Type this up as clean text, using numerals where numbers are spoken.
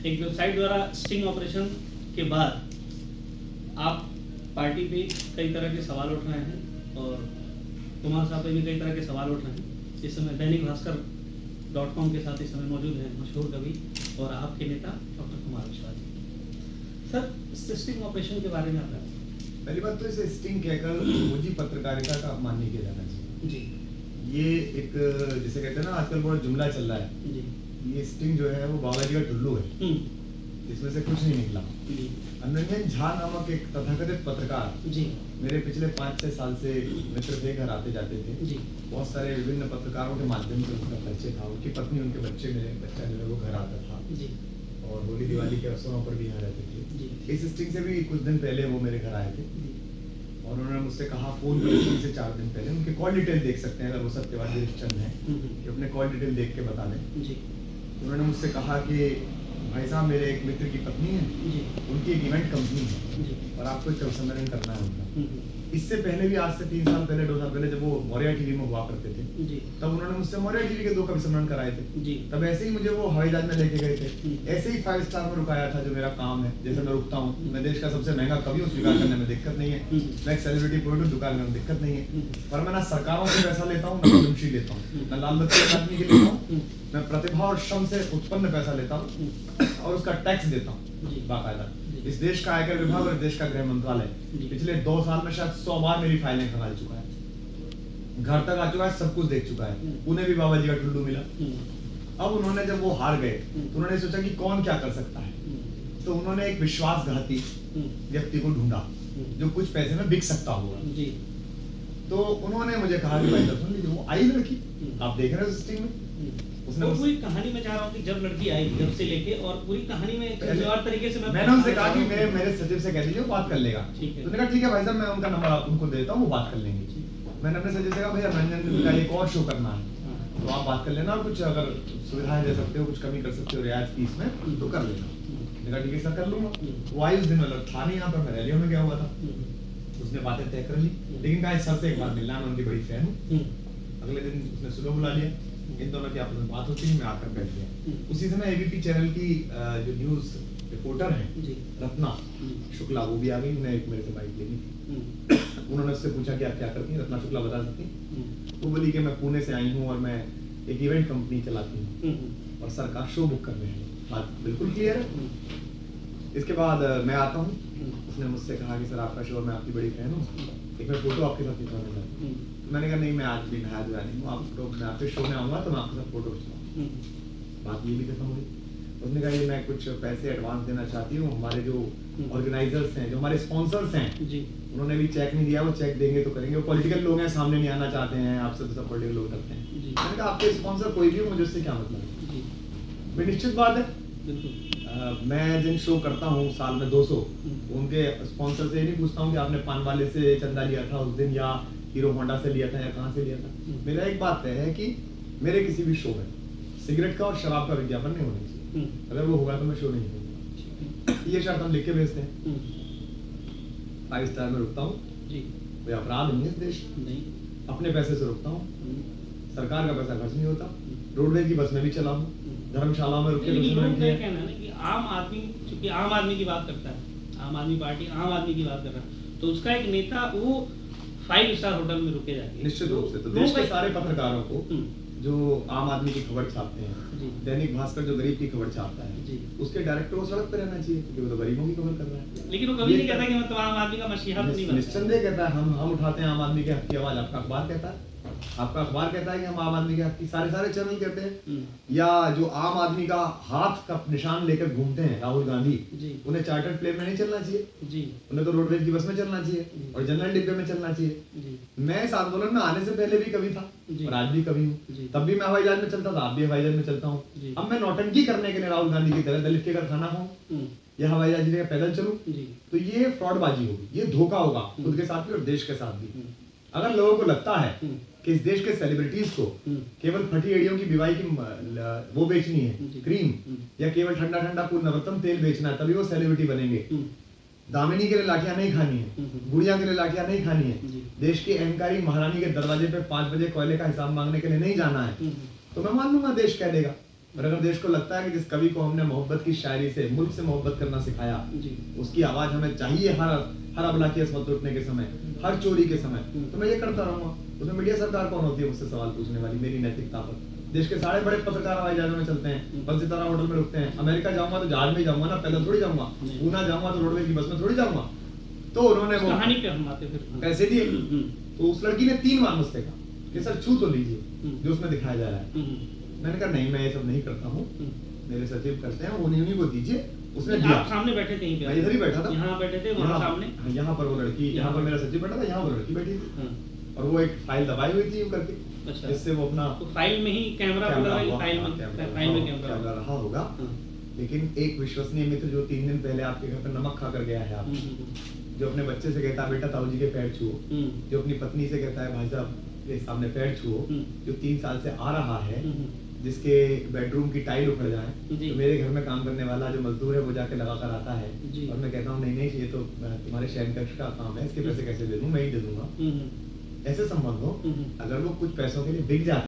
एक वेबसाइट द्वारा sting operation के बाद आप पार्टी पे कई तरह के सवाल उठ रहे हैं और कुमार साहब पे भी कई तरह के सवाल उठ रहे हैं। इस समय दैनिक भास्कर.com के साथ इस समय मौजूद हैं मशहूर कवि और आपके नेता डॉक्टर कुमार विश्वास जी। सर, स्टिंग ऑपरेशन के बारे में आप पहली बात तो इसे स्टिंग कहकर मुझे पत्रकारिता का अपमान नहीं किया जाना चाहिए जी। ये एक जैसे कहते हैं ना आजकल बड़ा जुमला चल रहा है जी। ये स्टिंग जो है वो बाबा जी का टुल्लू है, इसमें से कुछ नहीं निकला। अनंजन झा नामक एक तथाकथित पत्रकार जी मेरे पिछले 5-6 साल से मित्र थे, घर आते जाते थे जी। बहुत सारे विभिन्न पत्रकारों के माध्यम से उनका परिचय था। उनकी पत्नी, उनके बच्चे, मेरे बच्चा जो है वो घर आता था जी। और होली दिवाली के अवसरों पर भी यहाँ रहते थे जी। इस स्टिंग से भी कुछ दिन पहले वो मेरे घर आए थे जी। और उन्होंने मुझसे कहा फोन पर 3 से 4 दिन पहले, उनके कॉल डिटेल देख सकते हैं अगर वो सत्यवादी चंद है कि अपने कॉल डिटेल देख के बता दें जी। उन्होंने मुझसे कहा कि भाई साहब मेरे एक मित्र की पत्नी है जी। उनकी एक इवेंट कंपनी है जी। और आपको एक सम्मेलन करना है उनका। इससे पहले भी आज से 3 साल पहले 2 साल पहले जब वो मौर्या टीवी में हुआ करते थे जी। तब उन्होंने मुझसे मौर्या टीवी के 2 कवि सम्मेलन कराए थे जी। तब ऐसे ही मुझे वो हवाई जहाज में लेके गए थे, ऐसे ही 5 स्टार में रुकाया था जो मेरा काम है, जैसे मैं रुकता हूँ। मैं देश का सबसे महंगा कवि हूँ, स्वीकार करने में दिक्कत नहीं है, मैं एक सेलिब्रिटी पोएट हूँ, दुकान में दिक्कत नहीं है, पर मैं ना सरकारों से पैसा लेता हूँ, ना पद्मश्री लेता हूँ, ना लाल बत्ती अकादमी के लेता हूँ, मैं प्रतिभा और श्रम से उत्पन्न पैसा लेता हूँ और उसका टैक्स देता हूँ बाकायदा। इस देश का आयकर विभाग और देश का गृह मंत्रालय पिछले 2 साल में शायद 100 बार मेरी फाइलें खंगाल चुका है, घर तक आ चुका है, सब कुछ देख चुका है। उन्हें भी बाबा जी का टुल्लू मिला। अब उन्होंने जब वो हार गए तो उन्होंने सोचा कि कौन क्या कर सकता है, तो उन्होंने एक विश्वासघाती व्यक्ति को ढूंढा जो कुछ पैसे में बिक सकता होगा। तो उन्होंने मुझे कहा कि भाई सुन लीजिए, वो आई लड़की, आप देख रहे हो सिस्टम में, उसने पूरी कहानी में चाह रहा हूँ कि जब लड़की आई जब से लेके और पूरी कहानी में और तरीके से मैंने उनसे कहा कि मेरे सचिव से कह दीजिए वो बात कर लेगा। तो उन्होंने कहा ठीक है भाई साहब, मैं उनका नंबर उनको देता हूँ, वो बात कर लेंगे। मैंने अपने सचिव से कहा भैया रंजन का एक और शो करना है तो आप बात कर लेना और कुछ अगर सुविधाएं दे सकते हो, कुछ कमी कर सकते हो रियायत फीस में तो कर लेना। मैंने कहा ठीक है सर कर लूंगा। वो आई उस दिन मतलब था नहीं यहाँ पर, मैं रैलियों में गया हुआ था, उसने बातें तय कर ली, लेकिन कहा सर से एक बार मिलना, मैं उनकी बड़ी फैन हूँ। अगले दिन उसने सुबह बुला लिया, इन दोनों की आपस में बात होती है, मैं आकर बैठ गया। उसी समय एबीपी चैनल की जो न्यूज रिपोर्टर है रत्ना शुक्ला, वो भी आ गई, उन्हें एक मेरे से बाइक लेनी थी। उन्होंने उससे पूछा कि आप क्या करती हैं, रत्ना शुक्ला बता सकती। वो बोली कि मैं पुणे से आई हूँ और मैं एक इवेंट कंपनी चलाती हूँ और सरकार शो बुक कर रहे हैं। बात बिल्कुल क्लियर है। इसके बाद मैं आता हूँ, उसने मुझसे कहा कि सर आपका शो, मैं आपकी बड़ी फैन हूँ, एक मैं फोटो आपके साथ खिंचवाना चाहती हूँ। मैंने कहा नहीं, मैं आज भी नहा धोया नहीं हूँ, मैं आपके शो में आऊंगा तो मैं आपके साथ फोटो खिंचवाऊंगा। बात ये भी खत्म हुई। उसने कहा ये मैं कुछ पैसे एडवांस देना चाहती हूँ, हमारे जो ऑर्गेनाइजर्स हैं, जो हमारे स्पॉन्सर्स हैं, उन्होंने भी चेक नहीं दिया, वो चेक देंगे तो करेंगे। वो पॉलिटिकल लोग हैं, सामने नहीं आना चाहते हैं, आपसे तो सब पॉलिटिकल लोग करते हैं। मैंने कहा आपके स्पॉन्सर कोई भी हो, मुझे उससे क्या मतलब है। भाई निश्चित बात है, मैं जिन शो करता हूँ साल में 200, उनके स्पॉन्सर से ये नहीं पूछता हूँ कि आपने पान वाले से चंदा लिया था उस दिन या हीरो होंडा से लिया था या कहाँ से लिया था। मेरा एक बात तय है कि मेरे किसी भी शो में सिगरेट का और शराब का विज्ञापन नहीं होना चाहिए। अगर वो होगा तो मैं शो नहीं करूँगा। ये शर्त हम लिख के भेजते हैं। 5 स्टार में रुकता हूँ, कोई अपराध नहीं है इस देश, अपने पैसे से रुकता हूँ, सरकार का पैसा खर्च नहीं होता, रोडवेज की बस में भी चला हूँ, धर्मशाला में रुके। कहना है कि आम आदमी, चूंकि आम आदमी की बात करता है, आम आदमी पार्टी आम आदमी की बात कर रहा है, तो उसका एक नेता वो 5 स्टार होटल में रुके जाके निश्चित रूप से। तो देश के सारे पत्रकारों को जो आम आदमी की खबर छापते हैं, दैनिक भास्कर जो गरीब की खबर छापता है, उसके डायरेक्टर को सड़क पे रहना चाहिए क्योंकि वो तो गरीबों की खबर कर रहा है। लेकिन वो कभी नहीं कहता कि मतलब आम आदमी का मसीहा तो नहीं बनता। निस्संदेह कहता है हम उठाते हैं आम आदमी के हक की आवाज। आपका अखबार कहता है, आपका अखबार कहता है कि हम आम आदमी के हक की, सारे चैनल कहते हैं। या जो आम आदमी का हाथ का निशान लेकर घूमते हैं राहुल गांधी, उन्हें चार्टर्ड प्लेन में नहीं चलना चाहिए, उन्हें तो रोडवेज की बस में चलना चाहिए और जनरल डिब्बे में चलना चाहिए। मैं इस आंदोलन में आने से पहले भी कवि था और आज भी कवि हूँ। तब भी मैं हवाई जहाज में चलता था, आप भी हवाई जहाज में चलता हूँ। अब मैं नौटंकी करने के लिए राहुल गांधी की तरह दलित के घर खाना खाऊं या हवाई जहाज लेकर पैदल चलूं, तो ये फ्रॉडबाजी होगी, ये धोखा होगा खुद के साथ भी और देश के साथ भी। अगर लोगों को लगता है कि इस देश के सेलिब्रिटीज को केवल फटी एड़ियों की बीवाई की वो बेचनी है क्रीम, या केवल ठंडा ठंडा कोई नवरत्न तेल बेचना है तभी वो सेलिब्रिटी बनेंगे, दामिनी के लिए लाठियां नहीं खानी है, गुड़िया के लिए लाठियां नहीं खानी है, देश की अहंकारी महारानी के दरवाजे पे 5 बजे कोयले का हिसाब मांगने के लिए नहीं जाना है, तो मैं मान लूंगा देश कह देगा और अगर देश को लगता है कि जिस कवि को हमने मोहब्बत की शायरी से, मुल्क से मोहब्बत करना सिखाया, उसकी आवाज हमें चाहिए हर अबला की असमत उठने के समय, हर चोरी के समय, तो मैं ये करता रहूंगा। उसमें मीडिया सरकार कौन होती है मुझसे सवाल पूछने वाली? मेरी नैतिकता पर। देश के सारे बड़े पत्रकार हवाई जहाजों में चलते हैं, 5 सितारा होटल में रुकते हैं। अमेरिका जाऊंगा तो जहाज में जाऊंगा ना, पैदल थोड़ी जाऊंगा। पूना जाऊंगा तो रोडवेज की बस में थोड़ी जाऊंगा। तो उन्होंने वो कहानी पे हम आते फिर पैसे दिए। तो उस लड़की ने 3 बार मुझसे कहा कि सर छू तो लीजिए जो उसमें दिखाया जा रहा है। मैंने कहा नहीं, मैं ये सब नहीं करता हूँ, मेरे सचिव करते हैं, उन्हीं को दीजिए। उसने दिया। आप सामने बैठे थे? मैं इधर ही बैठा था। यहाँ बैठे थे, वहाँ सामने? यहाँ पर वो लड़की, यहाँ पर मेरा सचिव बैठा था, यहाँ पर लड़की बैठी थी, और वो एक फाइल दबाई हुई थी यूं करके। अच्छा। जिससे वो अपना तो फाइल में ही कैमरा फाइल में कैमरा रहा होगा। लेकिन एक विश्वसनीय मित्र जो 3 दिन पहले आपके घर पर नमक खाकर गया है, आप जो अपने बच्चे से कहता है बेटा ताऊ जी के पैर छुओ, जो अपनी पत्नी से कहता है भाई साहब ये सामने पैर छुओ, जो 3 साल से आ रहा है, जिसके बेडरूम की टाइल उखड़ जाए, तो मेरे घर में काम करने वाला जो मजदूर है वो जाके लगा कर आता है, और मैं कहता हूँ नहीं ये तो तुम्हारे शयनकक्ष का काम है, इसके पैसे कैसे दे दूं, मैं ही दे दूंगा। ऐसे संबंध हो, अगर वो कुछ पैसों के लिए बिक जाते